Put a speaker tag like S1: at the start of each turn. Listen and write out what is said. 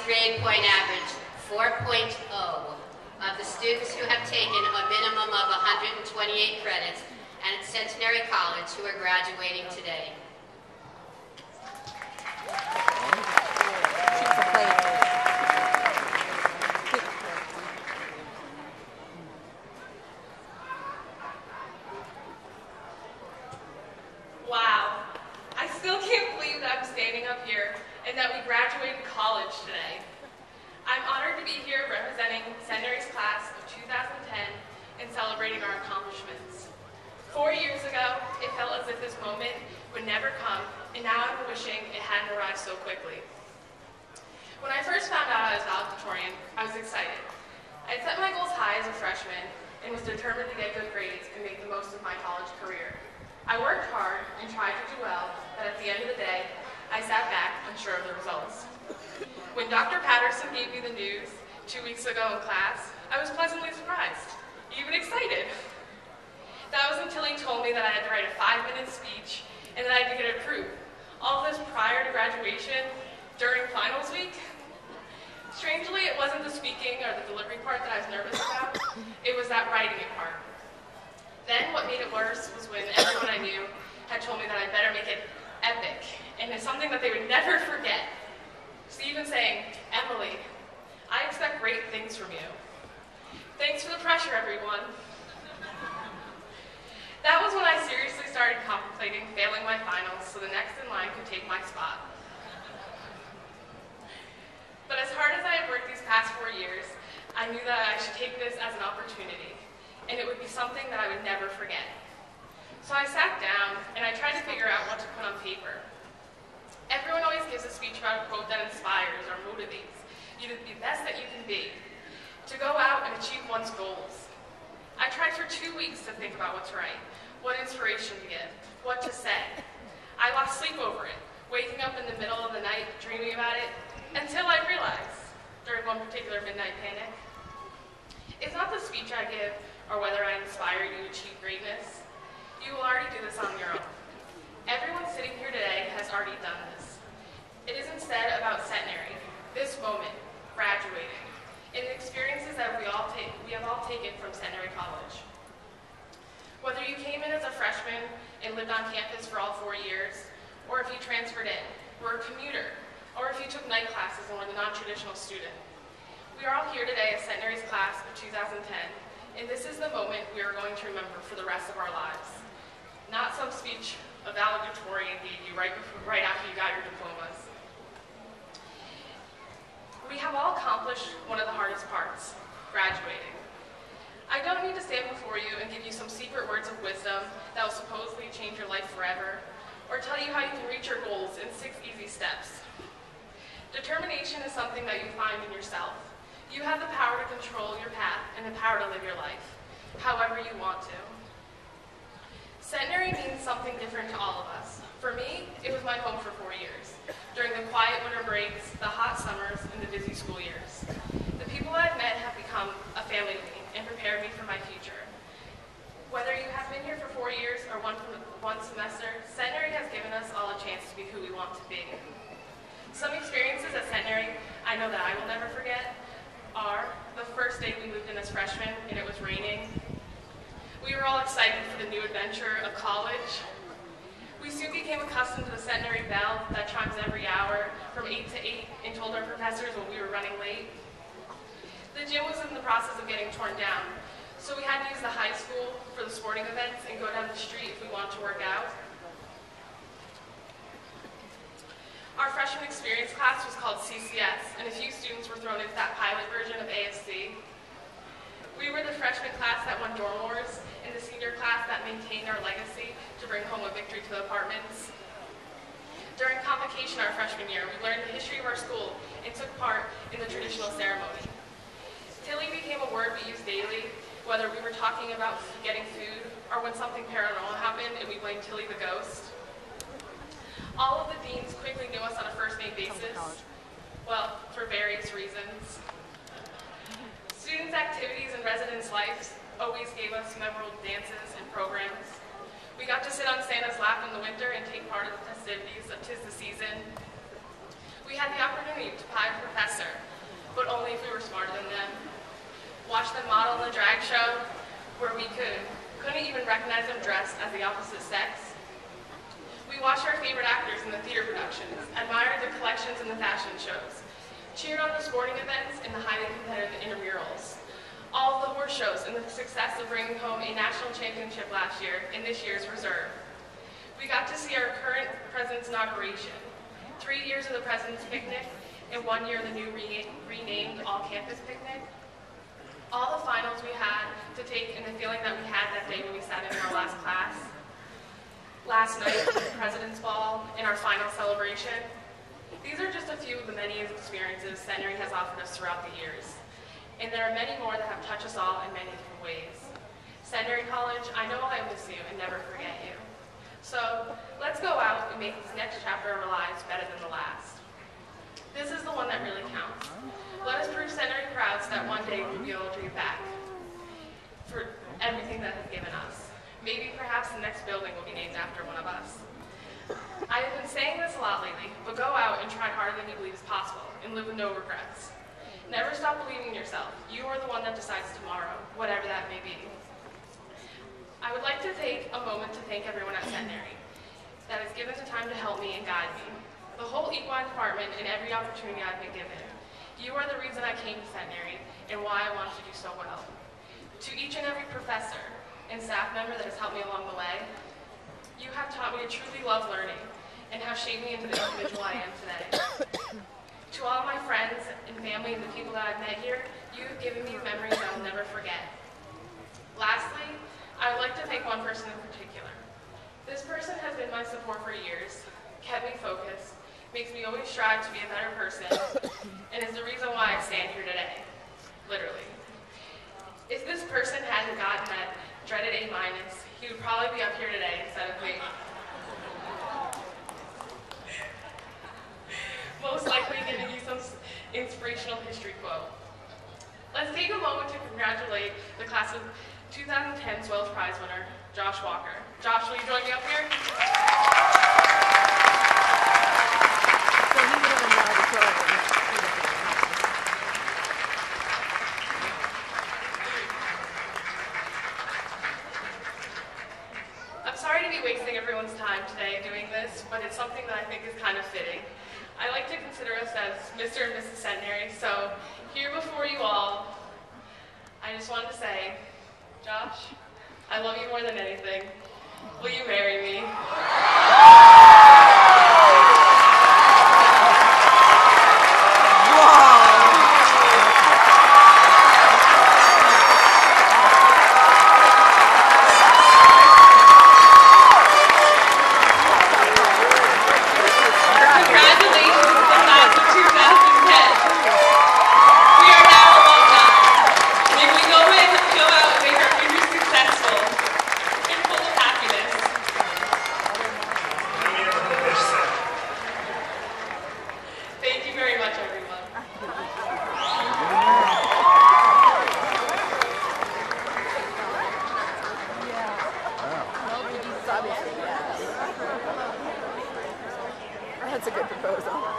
S1: grade point average, 4.0, of the students who have taken a minimum of 128 credits at Centenary College who are graduating today.
S2: Wow, I still can't believe that I'm standing up here and that we graduated college today. I'm honored to be here representing Centenary's class of 2010 and celebrating our accomplishments. 4 years ago, it felt as if this moment would never come, and now I'm wishing it hadn't arrived so quickly. When I first found out I was valedictorian, I was excited. I'd set my goals high as a freshman and was determined to get good grades and make the most of my college career. I worked hard and tried to do well, but at the end of the day, I sat back unsure of the results. When Dr. Patterson gave me the news 2 weeks ago in class, I was pleasantly surprised, even excited. That was until he told me that I had to write a 5-minute speech and that I had to get it approved. All of this prior to graduation, during finals week. Strangely, it wasn't the speaking or the delivery part that I was nervous about, it was that writing it part. Then what made it worse was when everyone I knew had told me that I better make it epic, and it's something that they would never forget. Stephen saying, "Emily, I expect great things from you." Thanks for the pressure, everyone. That was when I seriously started contemplating failing my finals so the next in line could take my spot. But as hard as I had worked these past 4 years, I knew that I should take this as an opportunity, and it would be something that I would never forget. So I sat down and I tried to figure out what to put on paper. Everyone always gives a speech about a quote that inspires or motivates you to be the best that you can be, to go out and achieve one's goals. I tried for 2 weeks to think about what to write, what inspiration to give, what to say. I lost sleep over it, waking up in the middle of the night dreaming about it, until I realized, during one particular midnight panic, it's not the speech I give or whether I inspire you to achieve greatness. You will already do this on your own. Everyone sitting here today has already done this. It is instead about Centenary, this moment, graduating, and the experiences that we have all taken from Centenary College. Whether you came in as a freshman and lived on campus for all 4 years, or if you transferred in, were a commuter, or if you took night classes and were the non-traditional student, we are all here today as Centenary's class of 2010, and this is the moment we are going to remember for the rest of our lives. Not some speech a valedictorian gave you right after you got your diplomas. We have all accomplished one of the hardest parts, graduating. I don't need to stand before you and give you some secret words of wisdom that will supposedly change your life forever, or tell you how you can reach your goals in 6 easy steps. Determination is something that you find in yourself. You have the power to control your path and the power to live your life, however you want to. Centenary means something different to all of us. For me, it was my home for 4 years, during the quiet winter breaks, the hot summers, and the busy school years. The people I've met have become a family to me and prepared me for my future. Whether you have been here for 4 years or one semester, Centenary has given us all a chance to be who we want to be. Some experiences at Centenary I know that I will never forget are the first day we moved in as freshmen and it was raining. We were all excited for the new adventure of college. We soon became accustomed to the Centenary bell that chimes every hour from 8 to 8 and told our professors when we were running late. The gym was in the process of getting torn down, so we had to use the high school for the sporting events and go down the street if we wanted to work out. Our freshman experience class was called CCS, and a few students were thrown into that pilot version of ASC. We were the freshman class that won dorm wars, and the senior class that maintained our legacy to bring home a victory to the apartments. During convocation our freshman year, we learned the history of our school and took part in the traditional ceremony. Tilly became a word we used daily, whether we were talking about getting food or when something paranormal happened and we blamed Tilly the ghost. All of the deans quickly knew us on a first-name basis, well, for various reasons. Students' activities and residents' lives always gave us memorable dances and programs. We got to sit on Santa's lap in the winter and take part in the festivities of 'Tis the Season. We had the opportunity to pie a professor, but only if we were smarter than them. Watch them model in the drag show, where we couldn't even recognize them dressed as the opposite sex. We watched our favorite actors in the theater productions, admired the collections in the fashion shows, cheered on the sporting events and the highly competitive intramurals, all of the horse shows and the success of bringing home a national championship last year in this year's reserve. We got to see our current president's inauguration, 3 years of the President's Picnic, and 1 year of the new renamed all-campus picnic. All the finals we had to take and the feeling that we had that day when we sat in our last class. Last night, the President's Ball, and our final celebration. These are just a few of the many experiences Centenary has offered us throughout the years. And there are many more that have touched us all in many different ways. Centenary College, I know I miss you and never forget you. So let's go out and make this next chapter of our lives better than the last. This is the one that really counts. Let us prove Centenary crowds that one day we'll be able to give back for everything that has given us. Maybe perhaps the next building will be named after one of us. I have been saying this a lot lately, but go out and try harder than you believe is possible and live with no regrets. Never stop believing in yourself. You are the one that decides tomorrow, whatever that may be. I would like to take a moment to thank everyone at Centenary that has given the time to help me and guide me. The whole equine department and every opportunity I've been given. You are the reason I came to Centenary and why I wanted to do so well. To each and every professor and staff member that has helped me along the way, you have taught me to truly love learning and have shaped me into the individual I am today. To all of my friends and family and the people that I've met here, you have given me memories I will never forget. Lastly, I would like to thank one person in particular. This person has been my support for years, kept me focused, makes me always strive to be a better person, and is the reason why I stand here today, literally. If this person hadn't gotten that dreaded A-, he would probably be up here today instead of me. Most likely giving you some inspirational history quote. Let's take a moment to congratulate the class of 2010's Wells Prize winner, Josh Walker. Josh, will you join me up here? I'm sorry to be wasting everyone's time today doing this, but it's something that I think is kind of fitting. I like to consider us as Mr. and Mrs. Centenary, so here before you all, I just wanted to say, Josh, I love you more than anything. Will you marry me?
S3: That's a good proposal.